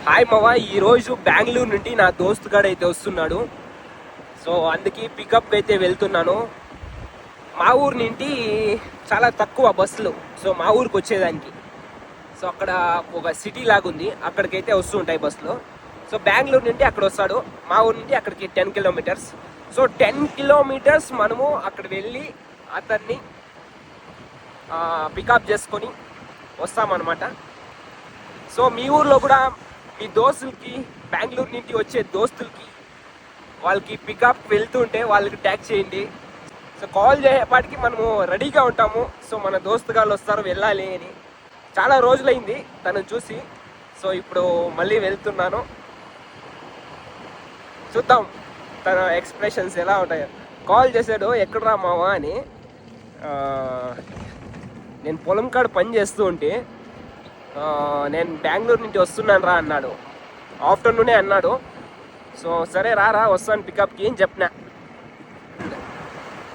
Hi మావా, ఈరోజు బెంగళూరు నుండి నా దోస్తు గాడు అయితే వస్తున్నాడు. సో అందుకే పికప్ అయితే వెళ్తున్నాను. మా ఊరు నుండి చాలా తక్కువ బస్సులు, సో మా ఊరికి వచ్చేదానికి. సో అక్కడ ఒక సిటీ లాగుంది, అక్కడికైతే వస్తూ ఉంటాయి బస్సులు. సో బెంగళూరు నుండి అక్కడ వస్తాడు, మా ఊరు నుండి అక్కడికి 10 కిలోమీటర్స్. సో 10 కిలోమీటర్స్ మనము అక్కడ వెళ్ళి అతన్ని పికప్ చేసుకొని వస్తామన్నమాట. సో మీ ఊర్లో కూడా మీ దోస్తులకి, బెంగళూరు నుండి వచ్చే దోస్తులకి, వాళ్ళకి పికప్ వెళ్తుంటే వాళ్ళకి ట్యాగ్ చేయండి. సో కాల్ చేసేపాటికి మనము రెడీగా ఉంటాము. సో మన దోస్తు గాళ్ళు వస్తారు, వెళ్ళాలి అని. చాలా రోజులైంది తనను చూసి. సో ఇప్పుడు మళ్ళీ వెళ్తున్నాను, చూద్దాం తన ఎక్స్ప్రెషన్స్ ఎలా ఉంటాయో. కాల్ చేశాడు, ఎక్కడరా మావా అని. నేను పొలం కాడ పని చేస్తూ ఉంటే నేను బెంగళూరు నుంచి వస్తున్నాను రా అన్నాడు. ఆఫ్టర్నూనే అన్నాడు. సో సరే రా వస్తాను పికప్కి అని చెప్పిన.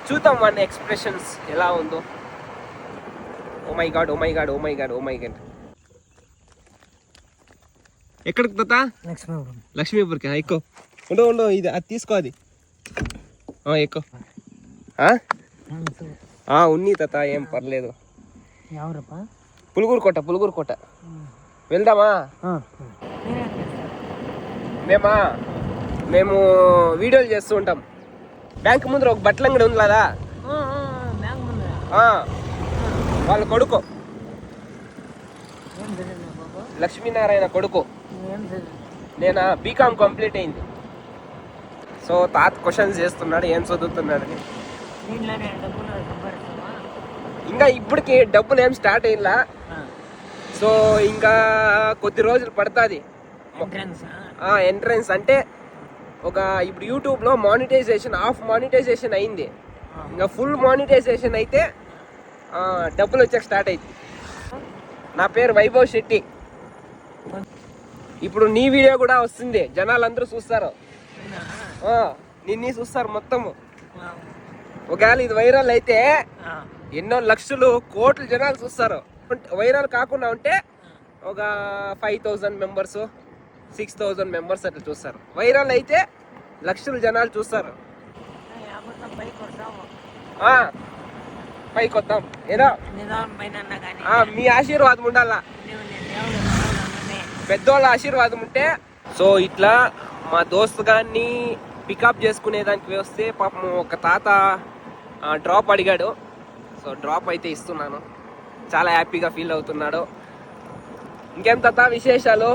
చూద్దాం వాడి ఎక్స్ప్రెషన్స్ ఎలా ఉందో. Oh my God, oh my God, oh my God, oh my God. ఎక్కడికి తాత? లక్ష్మీపురికి. ఎక్కువ ఉండు, ఇది అది తీసుకో, అది ఎక్కువ ఉన్ని తాత, ఏం పర్లేదు. పులుగురు కోట వెళ్దామా? మేము వీడియోలు చేస్తూ ఉంటాం. బ్యాంక్ ముందర ఒక బట్టల అంగడి ఉంది కదా, వాళ్ళ కొడుకు లక్ష్మీనారాయణ కొడుకు. నేను బీకామ్ కంప్లీట్ అయింది. సో తాత క్వశ్చన్స్ చేస్తున్నాడు, ఏం చదువుతున్నాడని. ఇంకా ఇప్పటికి డబ్బులు ఏం స్టార్ట్ అయ్యిందా. సో ఇంకా కొద్ది రోజులు పడుతుంది ఎంట్రన్స్. అంటే ఒక ఇప్పుడు యూట్యూబ్లో హాఫ్ మానిటైజేషన్ అయింది. ఇంకా ఫుల్ మానిటైజేషన్ అయితే డబ్బులు వచ్చాక స్టార్ట్ అయింది. నా పేరు వైభవ్ శెట్టి. ఇప్పుడు నీ వీడియో కూడా వస్తుంది, జనాలు అందరూ చూస్తారు, నిన్నీ చూస్తారు మొత్తము. ఒకవేళ ఇది వైరల్ అయితే ఎన్నో లక్షలు, కోట్ల జనాలు చూస్తారు. వైరల్ కాకుండా ఉంటే ఒక 5,000 మెంబర్స్, 6,000 మెంబర్స్ అట్లా చూస్తారు. వైరల్ అయితే లక్షల జనాలు చూస్తారు. పైకి వద్దాం ఏదో, మీ ఆశీర్వాదం ఉండాలా, పెద్దోళ్ళ ఆశీర్వాదం ఉంటే. సో ఇట్లా మా దోస్తు గారిని పికప్ చేసుకునేదానికి వస్తే పాపం ఒక తాత డ్రాప్ అడిగాడు. సో డ్రాప్ అయితే ఇస్తున్నాను, చాలా హ్యాపీగా ఫీల్ అవుతున్నాడు. ఇంకేం తాత విశేషాలు?